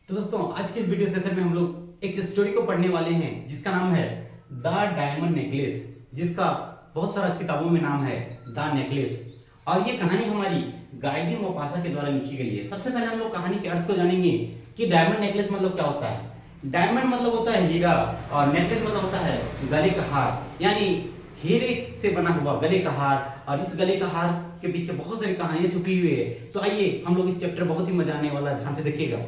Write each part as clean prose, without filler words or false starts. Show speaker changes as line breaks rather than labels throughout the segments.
तो दोस्तों आज के इस वीडियो सेशन में हम लोग एक स्टोरी को पढ़ने वाले हैं जिसका नाम है द डायमंड नेकलेस, जिसका बहुत सारा किताबों में नाम है द नेकलेस। और ये कहानी हमारी गार्गी मोपासा के द्वारा लिखी गई है। सबसे पहले हम लोग कहानी के अर्थ को जानेंगे कि डायमंड नेकलेस मतलब क्या होता है। डायमंड मतलब होता है हीरा और नेकलेस मतलब होता है गले का हार, यानी हीरे से बना हुआ गले का हार। और इस गले का हार के पीछे बहुत सारी कहानियां छुपी हुई है। तो आइए हम लोग इस चैप्टर बहुत ही मजा आने वाला है, ध्यान से देखिएगा।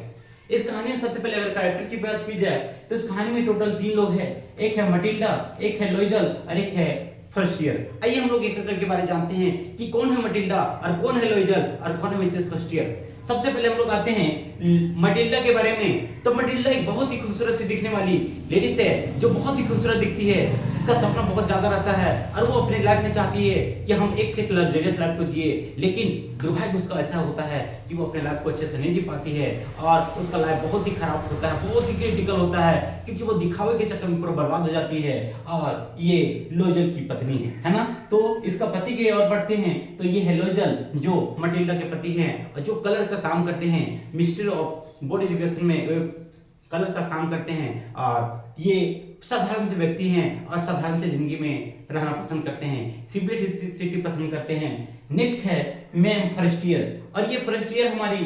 इस कहानी में सबसे पहले अगर कैरेक्टर की बात की जाए तो इस कहानी में टोटल 3 लोग हैं। एक है मटिल्डा, एक है लोइजल और एक है फर्स्टियर। आइए हम लोग एक एक करके बारे जानते हैं कि कौन है मटिल्डा और कौन है लोइजल और कौन है मिसेस फर्स्टियर। सबसे पहले हम लोग आते हैं मटिल्डा के बारे में। तो मटिल्डा एक बहुत ही खूबसूरत सी दिखने वाली लेडीज है जो बहुत ही खूबसूरत दिखती है, जिसका सपना बहुत ज्यादा रहता है और वो अपने लाइफ में चाहती है कि हम एक से एक लग्जरियस लाइफ को जिए। लेकिन दुर्भाग्य उसका ऐसा होता है कि वो अपने लाइफ को अच्छे से नहीं जी पाती है और उसका लाइफ बहुत ही खराब होता है, बहुत ही क्रिटिकल होता है, क्योंकि वो दिखावे के चक्कर में पूरा बर्बाद हो जाती है। और ये लोइजल की पत्नी है ना। तो इसका पति के और बढ़ते हैं तो ये है लोइजल जो मटिल्डा के पति हैं और जो कलर का काम करते हैं, मिनिस्ट्री ऑफ बोर्ड एजुकेशन में कलर का काम करते हैं। और ये साधारण से व्यक्ति हैं और साधारण से जिंदगी में रहना पसंद करते हैं, सिंपलिसिटी पसंद करते हैं। नेक्स्ट है मैम फर्स्टियर, और ये फर्स्टियर हमारी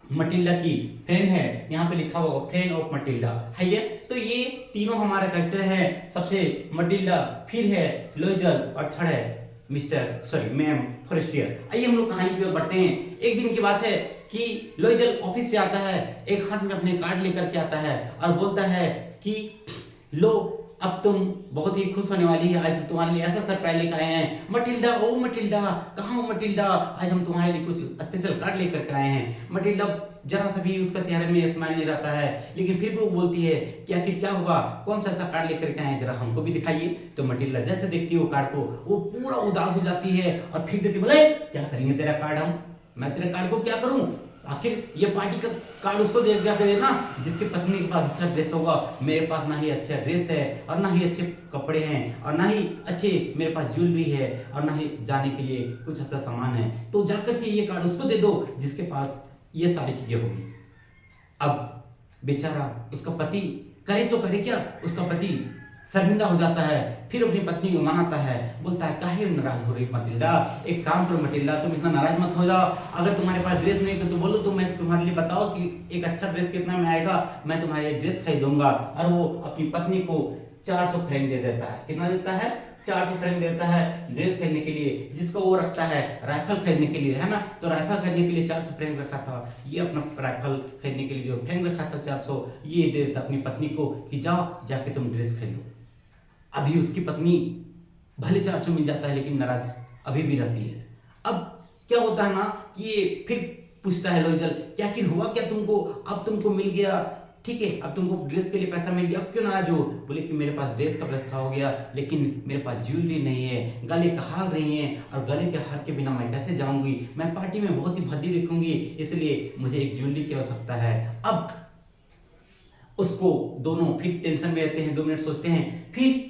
मटिल्डा की फ्रेंड है। यहाँ पे लिखा हुआ फ्रेंड ऑफ मटिल्डा है ये। तो ये तीनों हमारे कैरेक्टर हैं। सबसे मटिल्डा, फिर है लोइजल और थर्ड है मैम फर्स्टियर। आइए हम लोग कहानी की ओर बढ़ते हैं। एक दिन की बात है कि लोइजल ऑफिस से आता है, एक हाथ में अपने कार्ड लेकर के आता है और बोलता है कि लो अब तुम बहुत ही खुश होने वाली है, आज तुम्हारे लिए ऐसा सरप्राइज लेकर आए हैं। मटिल्डा, ओ मटिल्डा, कहाँ हो मटिल्डा, आज हम तुम्हारे लिए कुछ स्पेशल कार्ड लेकर के आए हैं। मटिल्डा जरा सा भी उसका चेहरे में स्माइल नहीं रहता है, लेकिन फिर भी वो बोलती है कि आखिर क्या हुआ, कौन सा ऐसा कार्ड लेकर के आए हैं, जरा हमको भी दिखाइए। तो मटिल्डा जैसे देखती है वो कार्ड को, वो पूरा उदास हो जाती है और फेंक देती, बोले क्या करेंगे तेरा कार्ड, मैं तेरे कार्ड को क्या करूं, आखिर ये पार्टी का कार्ड उसको दे देना जिसकी पत्नी के पास अच्छा ड्रेस होगा। मेरे पास ना ही अच्छा ड्रेस है और ना ही अच्छे कपड़े हैं और ना ही अच्छे मेरे पास ज्वेलरी है और ना ही जाने के लिए कुछ अच्छा सामान है। तो जाकर के ये कार्ड उसको दे दो जिसके पास ये सारी चीजें होगी। अब बेचारा उसका पति करे तो करे क्या, उसका पति शर्मिंदा हो जाता है, फिर अपनी पत्नी को मनाता है, बोलता है काहे नाराज हो रही मटिल्डा, एक काम करो मटिल्डा, तुम इतना नाराज मत हो जाओ। अगर तुम्हारे पास ड्रेस नहीं तो बोलो, तो मैं तुम्हारे लिए बताओ कि एक अच्छा ड्रेस कितना में आएगा, मैं तुम्हारे लिए ड्रेस खरीदूंगा। और वो अपनी पत्नी को 400 फ्रैंक दे देता है। कितना देता है? 400 फ्रैंक देता है ड्रेस खरीदने के लिए, जिसको वो रखता है राइफल खरीदने के लिए, है ना। तो राइफल खरीदने के लिए 400 फ्रैंक रखा था, ये अपना राइफल खरीदने के लिए जो फ्रैंक रखा था 400, ये दे देता अपनी पत्नी को कि जाओ जाके तुम ड्रेस खरीदो। अभी उसकी पत्नी भले 400 मिल जाता है लेकिन नाराज अभी भी रहती है। अब क्या होता है ना कि ये फिर पूछता है लोइजल, क्या आखिर हुआ क्या तुमको, अब तुमको मिल गया, ठीक है, अब तुमको ड्रेस के लिए पैसा मिल गया, अब क्यों नाराज हो। बोले कि मेरे पास ड्रेस का व्यवस्था हो गया लेकिन मेरे पास ज्वेलरी नहीं है, गले का हार नहीं है, और गले के हार के बिना मैं कैसे जाऊंगी, मैं पार्टी में बहुत ही भद्दी दिखूंगी, इसलिए मुझे एक ज्वेलरी की आवश्यकता है। अब उसको दोनों फिर टेंशन में रहते हैं, 2 मिनट सोचते हैं। फिर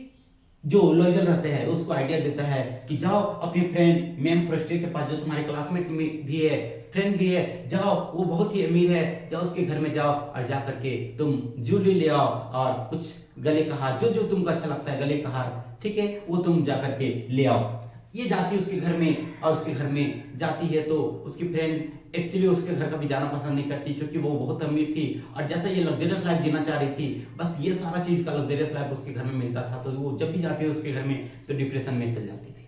जो लोइजल रहते हैं उसको आइडिया देता है कि जाओ अपनी फ्रेंड मैम फर्स्टियर के पास, जो तुम्हारे क्लासमेट भी है, फ्रेंड भी है, जाओ, वो बहुत ही अमीर है, जाओ उसके घर में जाओ और जा करके तुम ज्वेलरी ले आओ और कुछ गले का हार, जो जो तुमको अच्छा लगता है गले का हार, ठीक है, वो तुम जा करके ले आओ। ये जाती है उसके घर में और उसके घर में जाती है तो उसकी फ्रेंड एक्चुअली उसके घर का भी जाना पसंद नहीं करती, क्योंकि वो बहुत अमीर थी और जैसा ये लग्जरियस लाइफ जीना चाह रही थी, बस ये सारा चीज का लग्जरियस लाइफ उसके घर में मिलता था। तो वो जब भी जाती है उसके घर में तो डिप्रेशन में चल जाती थी,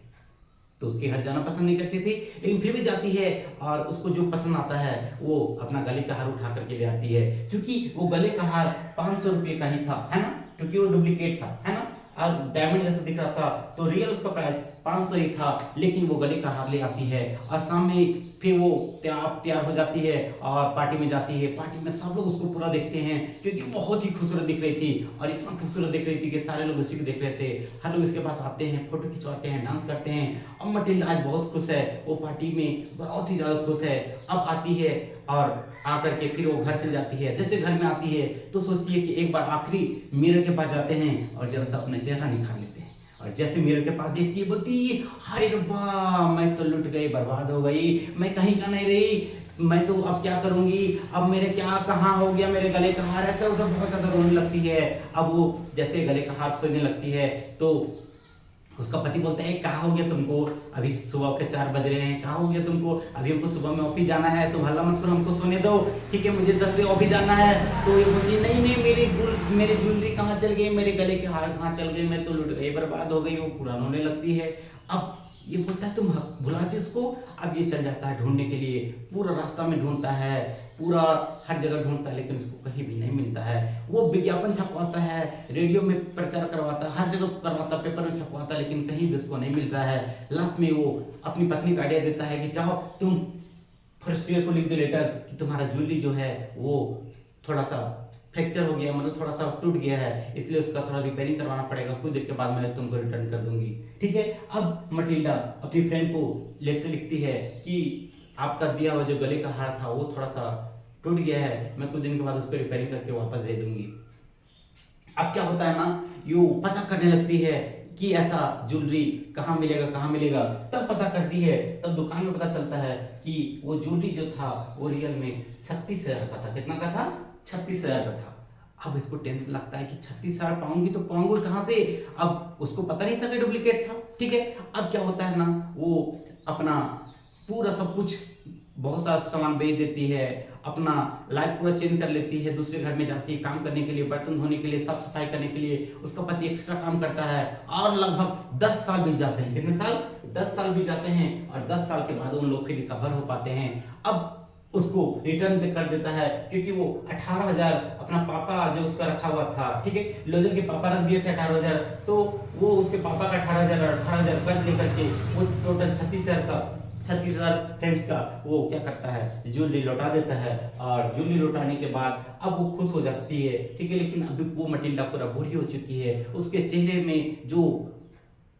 तो उसके घर जाना पसंद नहीं करती थी, लेकिन फिर भी जाती है और उसको जो पसंद आता है वो अपना गले का हार उठा करके ले आती है। क्योंकि वो गले का हार 500 रुपये का ही था, है ना, क्योंकि वो डुप्लीकेट था, है ना, और डायमंड जैसा दिख रहा था, तो रियल उसका प्राइस 500 ही था, लेकिन वो गले का हार ले आती है और सामने फिर वो तैयार हो जाती है और पार्टी में जाती है। पार्टी में सब लोग उसको पूरा देखते हैं क्योंकि बहुत ही खूबसूरत दिख रही थी और इतना खूबसूरत दिख रही थी कि सारे लोग उसी को देख रहे थे। हर लोग इसके पास आते हैं, फोटो खिंचवाते हैं, डांस करते हैं। अब मटिल्डा आज बहुत खुश है, वो पार्टी में बहुत ही ज्यादा खुश है। अब आती है और आकर के फिर वो घर चल जाती है। जैसे घर में आती है तो सोचती है कि एक बार आखिरी मिरर के पास जाते हैं और जरा सा अपना चेहरा निखार लेते हैं। और जैसे मिरर के पास देखती है बोलती है, हाय रब्बा, मैं तो लुट गई, बर्बाद हो गई, मैं कहीं का नहीं रही, मैं तो अब क्या करूंगी, अब मेरे क्या कहाँ हो गया मेरे गले का हार, ऐसा उसे बहुत ज्यादा रोने लगती है। अब वो जैसे गले का हार खोलने लगती है तो उसका पति बोलता है क्या हो गया तुमको, अभी सुबह के 4 बज रहे हैं, क्या हो गया तुमको, अभी हमको सुबह में ऑफिस जाना है, तुम हल्ला मत करो, हमको सोने दो, ठीक है, मुझे 10 बजे ऑफिस जाना है। तो ये बोलती है नहीं नहीं, मेरी ज्वेलरी कहाँ चल गई, मेरे गले के हार कहाँ चल गए, मैं तो लुट गई, बर्बाद हो गई। वो पूरा रोने लगती है। अब ये बोलता है तुम भुला दी इसको। अब ये चल जाता है ढूंढने के लिए, पूरा रास्ता में ढूंढता है, पूरा हर जगह ढूंढता है, लेकिन उसको कहीं भी नहीं मिलता है। वो विज्ञापन छपवाता है, रेडियो में प्रचार करवाता है, हर जगह करवाता, पेपर में छपवाता है, लेकिन कहीं भी उसको नहीं मिलता है। लास्ट में वो अपनी पत्नी का आइडिया देता है कि जाओ तुम फर्स्ट ईयर को लिख दो लेटर कि तुम्हारा ज्वेलरी जो है वो थोड़ा सा फ्रैक्चर हो गया, मतलब थोड़ा सा टूट गया है, इसलिए उसका थोड़ा रिपेयरिंग करवाना पड़ेगा, कुछ देर के बाद मैं तुमको रिटर्न कर दूंगी, ठीक है। अब मटिल्डा अपनी फ्रेंड को लेटर लिखती है कि आपका दिया हुआ जो गले का हार था वो थोड़ा सा टूट गया है, मैं कुछ दिन के बाद उसको रिपेयरिंग करके वापस दे दूंगी। अब क्या होता है ना, यो पता करने लगती है कि ऐसा ज्वेलरी कहाँ मिलेगा कहाँ मिलेगा। तब पता करती है, तब दुकान में पता चलता है कि वो ज्वेलरी जो था वो रियल में 36,000 का था। कितना का था? 36,000 का था। अब इसको टेंशन लगता है कि 36,000 पाऊंगी तो पाऊंगी कहाँ से। अब उसको पता नहीं था कि डुप्लीकेट था, ठीक है। अब क्या होता है ना, वो अपना पूरा सब कुछ बहुत सारा सामान बेच देती है, अपना लाइफ पूरा चेंज कर लेती है, दूसरे घर में जाती है काम करने के लिए, बर्तन धोने के लिए, साफ सफाई करने के लिए। उसका पति एक्स्ट्रा काम करता है और लगभग 10 साल बीत जाते हैं। कितने साल? 10 साल बीत जाते हैं और 10 साल के बाद उन लोग फिर रिकवर हो पाते हैं। अब उसको रिटर्न कर देता है क्योंकि वो 18,000 अपना पापा जो उसका रखा हुआ था, ठीक है, लोजन के पापा रख दिए थे 18,000, तो वो उसके पापा का 18,000 और 18,000 कर्ज लेकर के वो टोटल 36,000 फ्रेंड्स का वो क्या करता है, ज्वेलरी लौटा देता है। और ज्वेलरी लौटाने के बाद अब वो खुश हो जाती है, ठीक है, लेकिन अभी वो मटिल्डा पूरा बूढ़ी हो चुकी है। उसके चेहरे में जो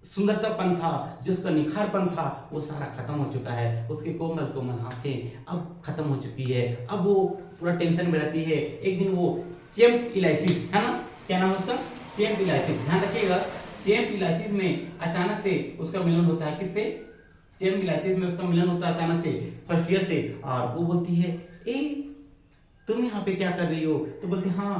सुंदरतापन था, जो उसका निखारपन था, वो सारा खत्म हो चुका है। उसके कोमल कोमल आंखें अब खत्म हो चुकी है। अब वो पूरा टेंशन में रहती है। एक दिन वो चैंप इलाइसिस, है ना, क्या नाम है उसका? चैंप इलाइसिस, ध्यान रखिएगा। चैंप इलाइसिस में अचानक से उसका मिलन होता है। किससे? चैंप इलाइसिस में उसका मिलन होता है अचानक से, फर्स्ट ईयर से। और वो बोलती है ए तुम यहाँ पे क्या कर रही हो? तो बोलती हाँ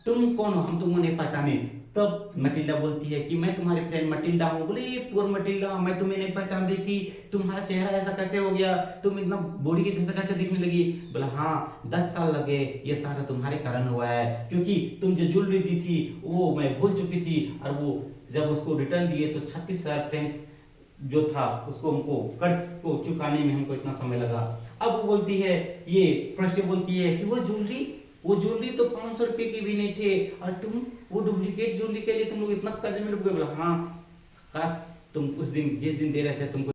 तुम कौन हो, हम तुमको नहीं पहचाने। तब मटिल्डा बोलती है कि मैं तुम्हारी फ्रेंड मटिल्डा हूँ। बोले पुअर मटिल्डा, मैं तुम्हें नहीं पहचान रही थी, तुम्हारा चेहरा ऐसा कैसे हो गया, तुम इतना बूढ़ी की जैसा कैसे दिखने लगी? बोला हाँ 10 साल लगे, ये सारा तुम्हारे कारण हुआ है, क्योंकि तुम जो ज्वेलरी दी थी वो मैं भूल चुकी थी, और वो जब उसको रिटर्न दिए तो 36,000 फ्रेंक्स जो था उसको हमको कर्ज को चुकाने में हमको इतना समय लगा। अब वो बोलती है, ये प्रश्न बोलती है कि वो ज्वेलरी तो 500 रुपए की भी नहीं थे, और तुम वो डुप्लीकेट ज्वेलरी के लिए तुम लोग इतना कर्ज में डूब गए। बोला हाँ, काश तुम उस दिन जिस दिन दे रहे थे तुमको